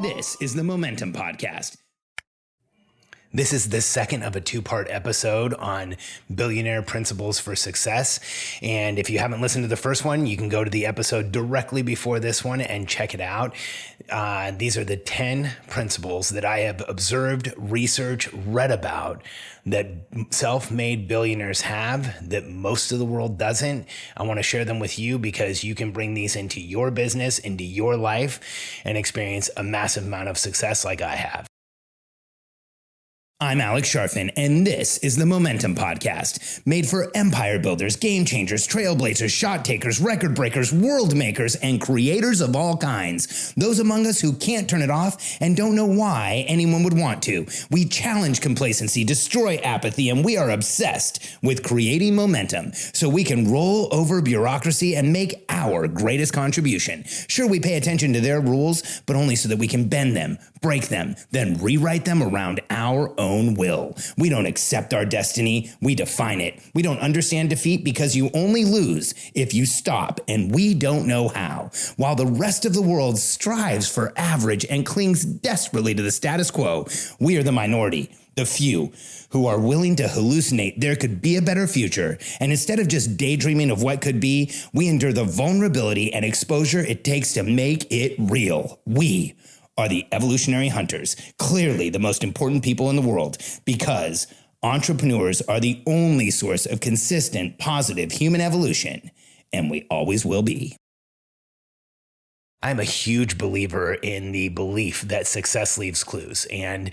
This is the Momentum Podcast. This is the second of a two-part episode on Billionaire Principles for Success. And if you haven't listened to the first one, you can go to the episode directly before this one and check it out. These are the 10 principles that I have observed, researched, read about that self-made billionaires have that most of the world doesn't. I want to share them with you because you can bring these into your business, into your life, and experience a massive amount of success like I have. I'm Alex Sharfin, and this is the Momentum Podcast, made for empire builders, game changers, trailblazers, shot takers, record breakers, world makers, and creators of all kinds. Those among us who can't turn it off and don't know why anyone would want to. We challenge complacency, destroy apathy, and we are obsessed with creating momentum so we can roll over bureaucracy and make our greatest contribution. Sure, we pay attention to their rules, but only so that we can bend them, break them, then rewrite them around our own will. We don't accept our destiny, we define it. We don't understand defeat because you only lose if you stop, and we don't know how. While the rest of the world strives for average and clings desperately to the status quo, we are the minority, the few, who are willing to hallucinate there could be a better future. And instead of just daydreaming of what could be, we endure the vulnerability and exposure it takes to make it real. We are the evolutionary hunters, clearly the most important people in the world, because entrepreneurs are the only source of consistent, positive human evolution, and we always will be. I'm a huge believer in the belief that success leaves clues. And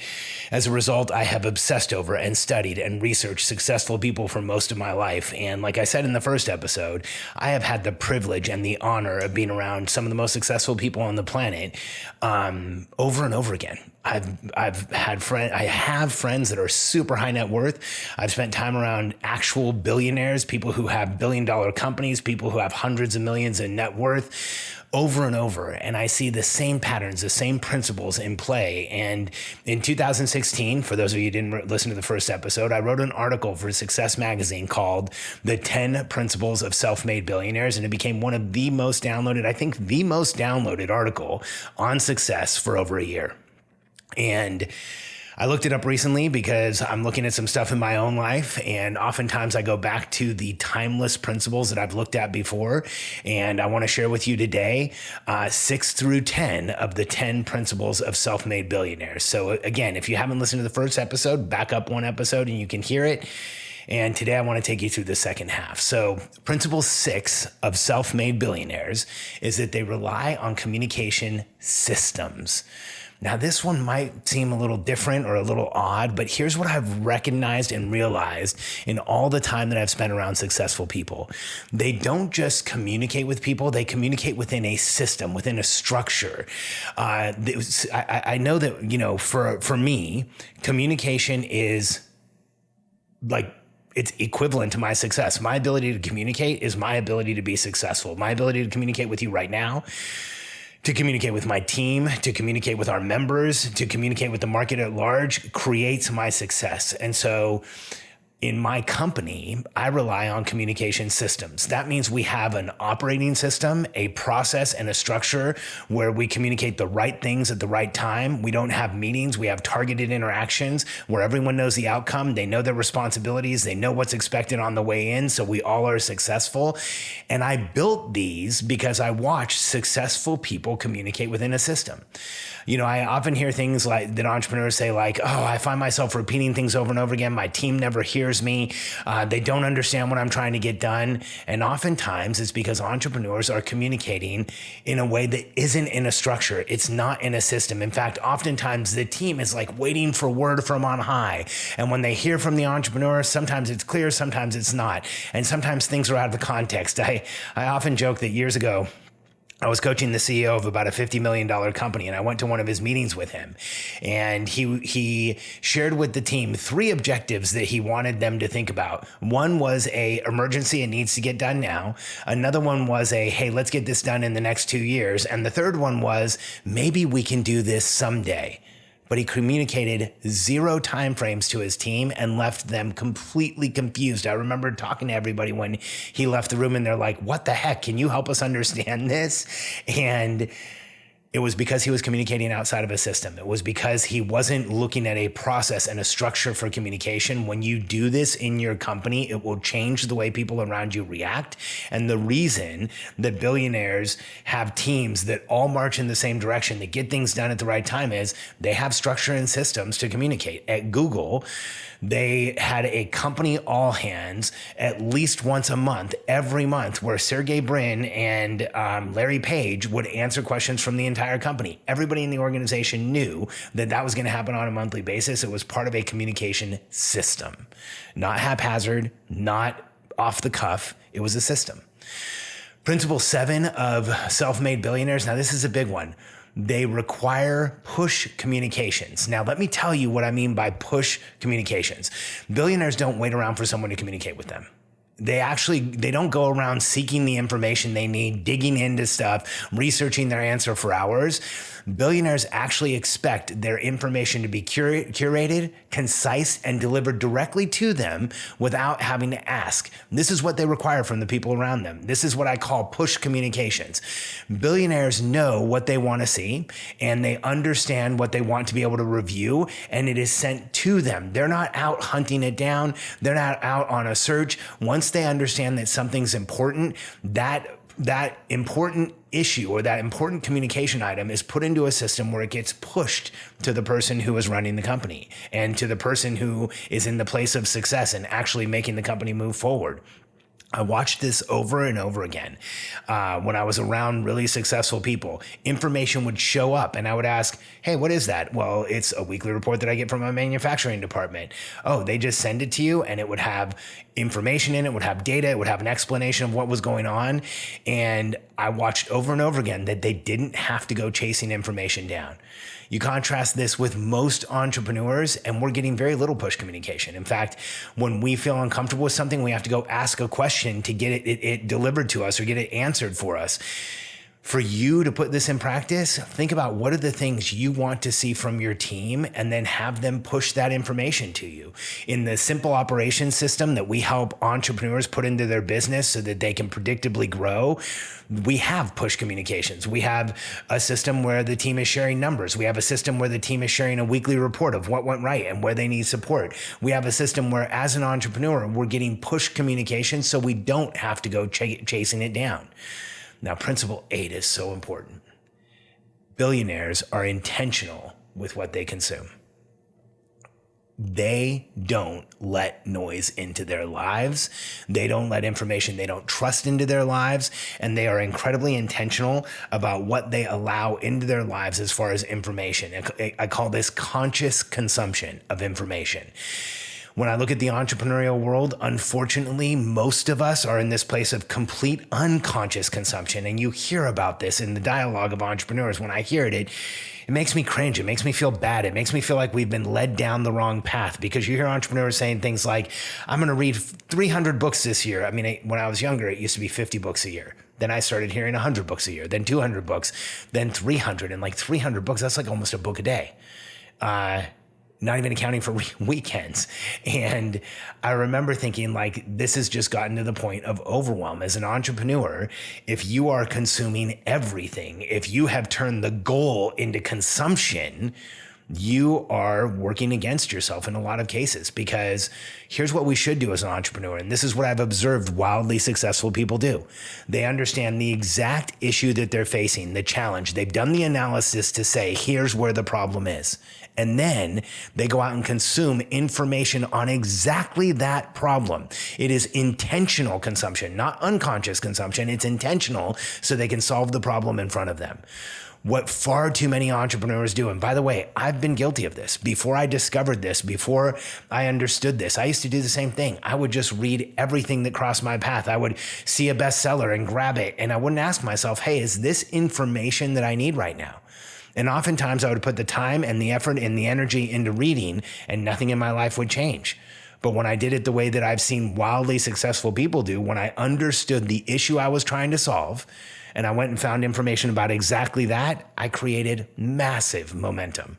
as a result, I have obsessed over and studied and researched successful people for most of my life. And like I said in the first episode, I have had the privilege and the honor of being around some of the most successful people on the planet over and over again. I have friends that are super high net worth. I've spent time around actual billionaires, people who have billion-dollar companies, people who have hundreds of millions in net worth, over and over. And I see the same patterns, the same principles in play. And in 2016, for those of you who didn't listen to the first episode, I wrote an article for Success Magazine called The 10 Principles of Self-Made Billionaires. And it became one of the most downloaded, I think the most downloaded article on success for over a year. And I looked it up recently because I'm looking at some stuff in my own life, and oftentimes I go back to the timeless principles that I've looked at before, and I want to share with you today 6 through 10 of the 10 principles of self-made billionaires. So again, if you haven't listened to the first episode, back up one episode and you can hear it. And today I want to take you through the second half. So principle 6 of self-made billionaires is that they rely on communication systems. Now, this one might seem a little different or a little odd, but here's what I've recognized and realized in all the time that I've spent around successful people. They don't just communicate with people, they communicate within a system, within a structure. I know that, you know, for me, communication is like, it's equivalent to my success. My ability to communicate is my ability to be successful. My ability to communicate with you right now, to communicate with my team, to communicate with our members, to communicate with the market at large creates my success. And so in my company, I rely on communication systems. That means we have an operating system, a process, and a structure where we communicate the right things at the right time. We don't have meetings. We have targeted interactions where everyone knows the outcome. They know their responsibilities. They know what's expected on the way in. So we all are successful. And I built these because I watched successful people communicate within a system. You know, I often hear things like that entrepreneurs say like, oh, I find myself repeating things over and over again. My team never hears me. They don't understand what I'm trying to get done. And oftentimes it's because entrepreneurs are communicating in a way that isn't in a structure. It's not in a system. In fact, oftentimes the team is like waiting for word from on high. And when they hear from the entrepreneur, sometimes it's clear, sometimes it's not. And sometimes things are out of the context. I often joke that years ago, I was coaching the CEO of about a $50 million company, and I went to one of his meetings with him. And he shared with the team 3 objectives that he wanted them to think about. One was a emergency, it needs to get done now. Another one was a, hey, let's get this done in the next 2 years. And the third one was, maybe we can do this someday. But he communicated 0 timeframes to his team and left them completely confused. I remember talking to everybody when he left the room and they're like, what the heck? Can you help us understand this? And It was because he was communicating outside of a system. It was because he wasn't looking at a process and a structure for communication. When you do this in your company, it will change the way people around you react. And the reason that billionaires have teams that all march in the same direction, that get things done at the right time, is they have structure and systems to communicate. At Google, they had a company all hands at least once a month, every month, where Sergey Brin and Larry Page would answer questions from the entire company. Everybody in the organization knew that that was going to happen on a monthly basis. It was part of a communication system, not haphazard, not off the cuff. It was a system. Principle 7 of self-made billionaires. Now, this is a big one. They require push communications. Now, let me tell you what I mean by push communications. Billionaires don't wait around for someone to communicate with them. They don't go around seeking the information they need, digging into stuff, researching their answer for hours. Billionaires actually expect their information to be curated, concise, and delivered directly to them without having to ask. This is what they require from the people around them. This is what I call push communications. Billionaires know what they want to see, and they understand what they want to be able to review, and it is sent to them. They're not out hunting it down. They're not out on a search. Once they understand that something's important, that important issue or that important communication item is put into a system where it gets pushed to the person who is running the company and to the person who is in the place of success and actually making the company move forward. I watched this over and over again. When I was around really successful people, information would show up and I would ask, hey, what is that? Well, it's a weekly report that I get from my manufacturing department. Oh, they just send it to you, and it would have information in it, would have data, it would have an explanation of what was going on. And I watched over and over again that they didn't have to go chasing information down. You contrast this with most entrepreneurs, and we're getting very little push communication. In fact, when we feel uncomfortable with something, we have to go ask a question to get it delivered to us or get it answered for us. For you to put this in practice, think about what are the things you want to see from your team, and then have them push that information to you. In the simple operations system that we help entrepreneurs put into their business so that they can predictably grow, we have push communications. We have a system where the team is sharing numbers. We have a system where the team is sharing a weekly report of what went right and where they need support. We have a system where, as an entrepreneur, we're getting push communication so we don't have to go chasing it down. Now, principle 8 is so important. Billionaires are intentional with what they consume. They don't let noise into their lives. They don't let information they don't trust into their lives. And they are incredibly intentional about what they allow into their lives as far as information. I call this conscious consumption of information. When I look at the entrepreneurial world, unfortunately, most of us are in this place of complete unconscious consumption. And you hear about this in the dialogue of entrepreneurs. When I hear it, it makes me cringe. It makes me feel bad. It makes me feel like we've been led down the wrong path, because you hear entrepreneurs saying things like, I'm going to read 300 books this year. I mean, when I was younger, it used to be 50 books a year. Then I started hearing 100 books a year, then 200 books, then 300. And like 300 books, that's like almost a book a day. Not even accounting for weekends. And I remember thinking, like, this has just gotten to the point of overwhelm. As an entrepreneur, if you are consuming everything, if you have turned the goal into consumption, you are working against yourself in a lot of cases, because here's what we should do as an entrepreneur. And this is what I've observed wildly successful people do. They understand the exact issue that they're facing, the challenge. They've done the analysis to say, here's where the problem is. And then they go out and consume information on exactly that problem. It is intentional consumption, not unconscious consumption. It's intentional so they can solve the problem in front of them. What far too many entrepreneurs do, and by the way, I've been guilty of this. Before I discovered this, before I understood this, I used to do the same thing. I would just read everything that crossed my path. I would see a bestseller and grab it, and I wouldn't ask myself, hey, is this information that I need right now? And oftentimes I would put the time and the effort and the energy into reading, and nothing in my life would change. But when I did it the way that I've seen wildly successful people do, when I understood the issue I was trying to solve, and I went and found information about exactly that, I created massive momentum.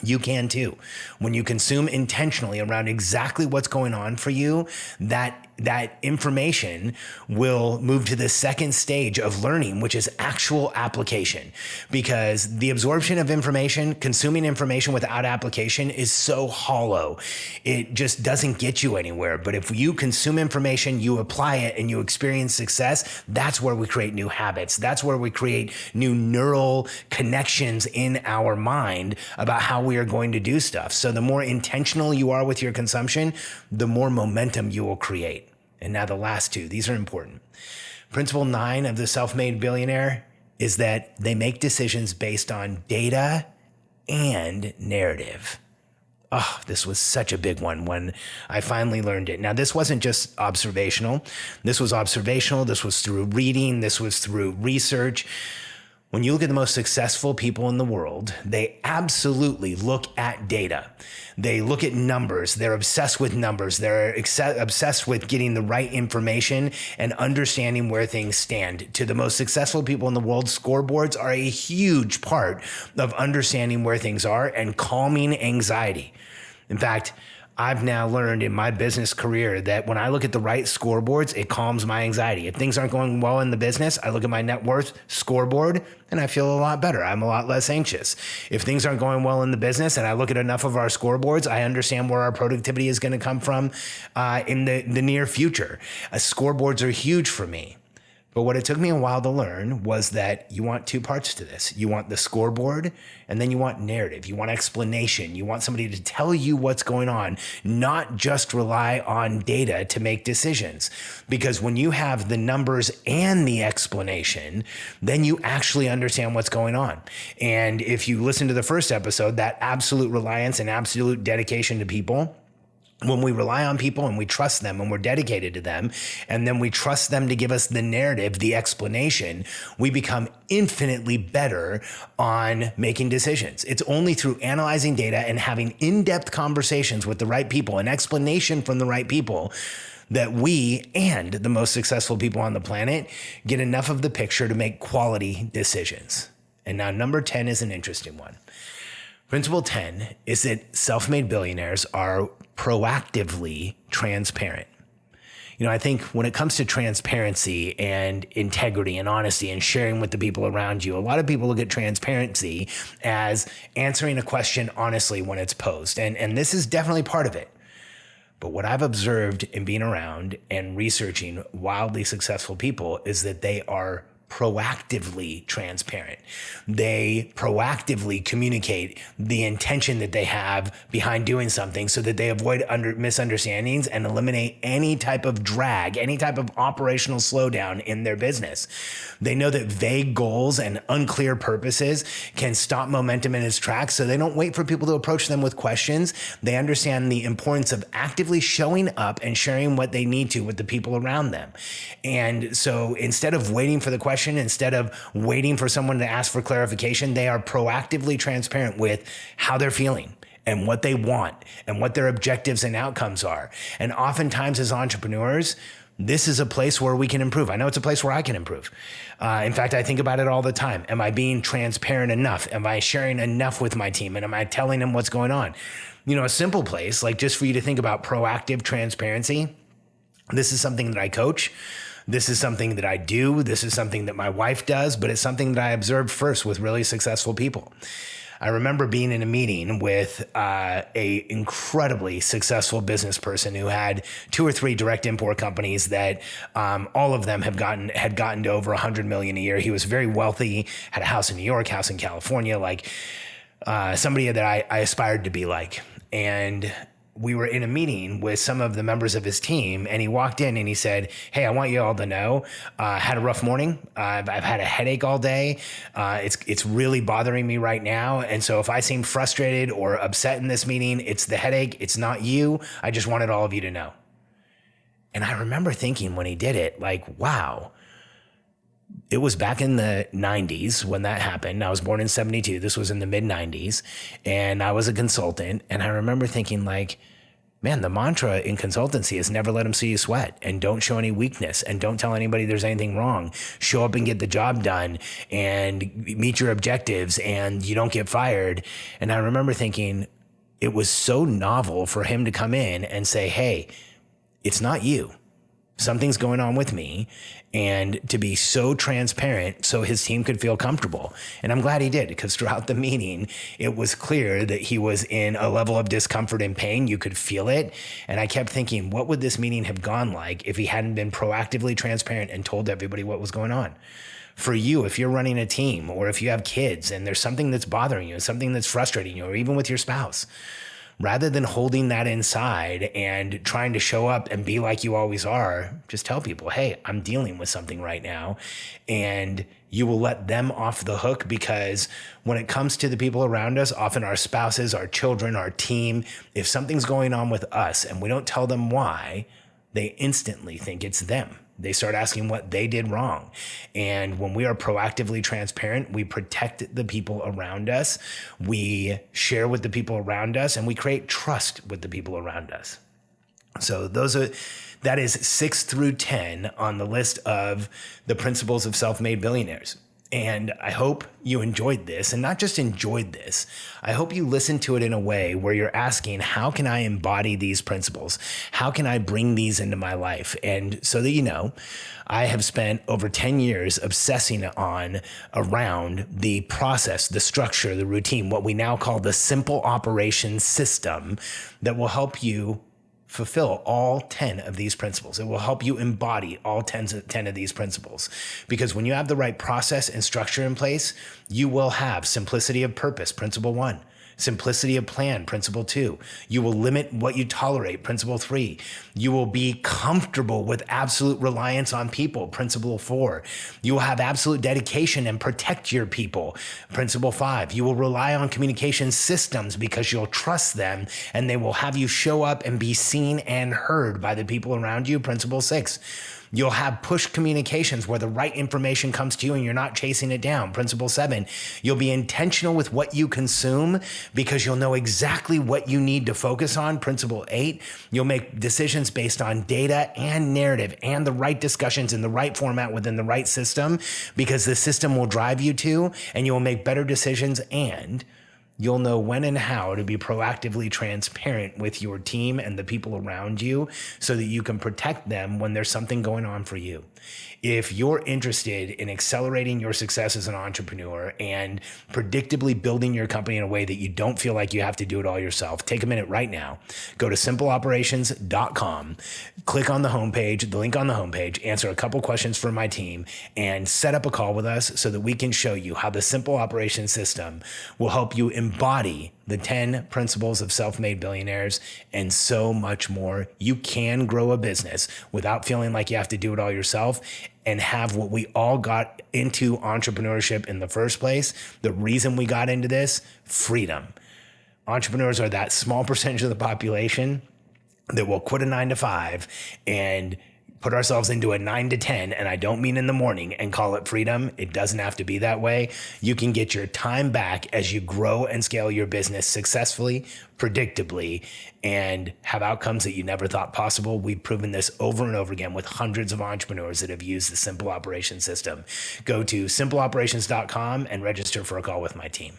You can too. When you consume intentionally around exactly what's going on for you, that that information will move to the second stage of learning, which is actual application. Because the absorption of information, consuming information without application is so hollow. It just doesn't get you anywhere. But if you consume information, you apply it, and you experience success, that's where we create new habits. That's where we create new neural connections in our mind about how we are going to do stuff. So the more intentional you are with your consumption, the more momentum you will create. And now the last two, these are important. Principle 9 of the self-made billionaire is that they make decisions based on data and narrative. Oh, this was such a big one when I finally learned it. Now, this wasn't just observational. This was observational. This was through reading. This was through research. When you look at the most successful people in the world, they absolutely look at data. They look at numbers. They're obsessed with numbers. They're obsessed with getting the right information and understanding where things stand. To the most successful people in the world, scoreboards are a huge part of understanding where things are and calming anxiety. In fact, I've now learned in my business career that when I look at the right scoreboards, it calms my anxiety. If things aren't going well in the business, I look at my net worth scoreboard and I feel a lot better. I'm a lot less anxious. If things aren't going well in the business and I look at enough of our scoreboards, I understand where our productivity is going to come from in the near future. Scoreboards are huge for me. But what it took me a while to learn was that you want two parts to this. You want the scoreboard, and then you want narrative. You want explanation. You want somebody to tell you what's going on, not just rely on data to make decisions. Because when you have the numbers and the explanation, then you actually understand what's going on. And if you listen to the first episode, that absolute reliance and absolute dedication to people, when we rely on people and we trust them and we're dedicated to them, and then we trust them to give us the narrative, the explanation, we become infinitely better on making decisions. It's only through analyzing data and having in-depth conversations with the right people, an explanation from the right people, that we and the most successful people on the planet get enough of the picture to make quality decisions. And now number 10 is an interesting one. Principle 10 is that self-made billionaires are proactively transparent. You know, I think when it comes to transparency and integrity and honesty and sharing with the people around you, a lot of people look at transparency as answering a question honestly when it's posed. And this is definitely part of it. But what I've observed in being around and researching wildly successful people is that they are proactively transparent. They proactively communicate the intention that they have behind doing something so that they avoid misunderstandings and eliminate any type of drag, any type of operational slowdown in their business. They know that vague goals and unclear purposes can stop momentum in its tracks, so they don't wait for people to approach them with questions. They understand the importance of actively showing up and sharing what they need to with the people around them. And so instead of waiting for the question, instead of waiting for someone to ask for clarification, they are proactively transparent with how they're feeling and what they want and what their objectives and outcomes are. And oftentimes as entrepreneurs, this is a place where we can improve. I know it's a place where I can improve. In fact, I think about it all the time. Am I being transparent enough? Am I sharing enough with my team? And am I telling them what's going on? You know, a simple place, like just for you to think about proactive transparency. This is something that I coach. This is something that I do. This is something that my wife does, but it's something that I observed first with really successful people. I remember being in a meeting with a incredibly successful business person who had 2 or 3 direct import companies that all of them had gotten to over 100 million a year. He was very wealthy, had a house in New York, house in California, like somebody that I aspired to be like. And we were in a meeting with some of the members of his team, and he walked in and he said, "Hey, I want you all to know, had a rough morning. I've had a headache all day. It's really bothering me right now. And so if I seem frustrated or upset in this meeting, it's the headache. It's not you. I just wanted all of you to know." And I remember thinking when he did it, like, wow. It was back in the 90s when that happened. I was born in 72. This was in the mid 90s, and I was a consultant. And I remember thinking, like, man, the mantra in consultancy is never let them see you sweat, and don't show any weakness, and don't tell anybody there's anything wrong. Show up and get the job done and meet your objectives, and you don't get fired. And I remember thinking it was so novel for him to come in and say, "Hey, it's not you. something's going on with me, and to be so transparent so his team could feel comfortable. And I'm glad he did, because throughout the meeting, it was clear that he was in a level of discomfort and pain. You could feel it. And I kept thinking, what would this meeting have gone like if he hadn't been proactively transparent and told everybody what was going on? For you, if you're running a team, or if you have kids and there's something that's bothering you, something that's frustrating you, or even with your spouse, rather than holding that inside and trying to show up and be like you always are, just tell people, hey, I'm dealing with something right now. And you will let them off the hook, because when it comes to the people around us, often our spouses, our children, our team, if something's going on with us and we don't tell them why, they instantly think it's them. They start asking what they did wrong. And when we are proactively transparent, we protect the people around us, we share with the people around us, and we create trust with the people around us. So that is 6 through 10 on the list of the principles of self-made billionaires. And I hope you enjoyed this, and not just enjoyed this. I hope you listened to it in a way where you're asking, how can I embody these principles? How can I bring these into my life? And so that you know, I have spent over 10 years obsessing around the process, the structure, the routine, what we now call the simple operations system that will help you fulfill all 10 of these principles. It will help you embody all 10 of these principles. Because when you have the right process and structure in place, you will have simplicity of purpose, principle 1. Simplicity of plan, principle 2. You will limit what you tolerate, principle 3. You will be comfortable with absolute reliance on people, principle 4. You will have absolute dedication and protect your people, principle 5. You will rely on communication systems because you'll trust them, and they will have you show up and be seen and heard by the people around you, principle 6. You'll have push communications where the right information comes to you and you're not chasing it down. Principle 7, you'll be intentional with what you consume because you'll know exactly what you need to focus on. Principle 8, you'll make decisions based on data and narrative and the right discussions in the right format within the right system, because the system will drive you to, and you will make better decisions, and you'll know when and how to be proactively transparent with your team and the people around you so that you can protect them when there's something going on for you. If you're interested in accelerating your success as an entrepreneur and predictably building your company in a way that you don't feel like you have to do it all yourself, take a minute right now. Go to simpleoperations.com, click on the homepage, the link on the homepage, answer a couple questions for my team, and set up a call with us so that we can show you how the Simple Operations System will help you embody the 10 principles of self-made billionaires, and so much more. You can grow a business without feeling like you have to do it all yourself and have what we all got into entrepreneurship in the first place. The reason we got into this, freedom. Entrepreneurs are that small percentage of the population that will quit a 9-to-5 and put ourselves into a 9 to 10, and I don't mean in the morning, and call it freedom. It doesn't have to be that way. You can get your time back as you grow and scale your business successfully, predictably, and have outcomes that you never thought possible. We've proven this over and over again with hundreds of entrepreneurs that have used the Simple Operations System. Go to simpleoperations.com and register for a call with my team.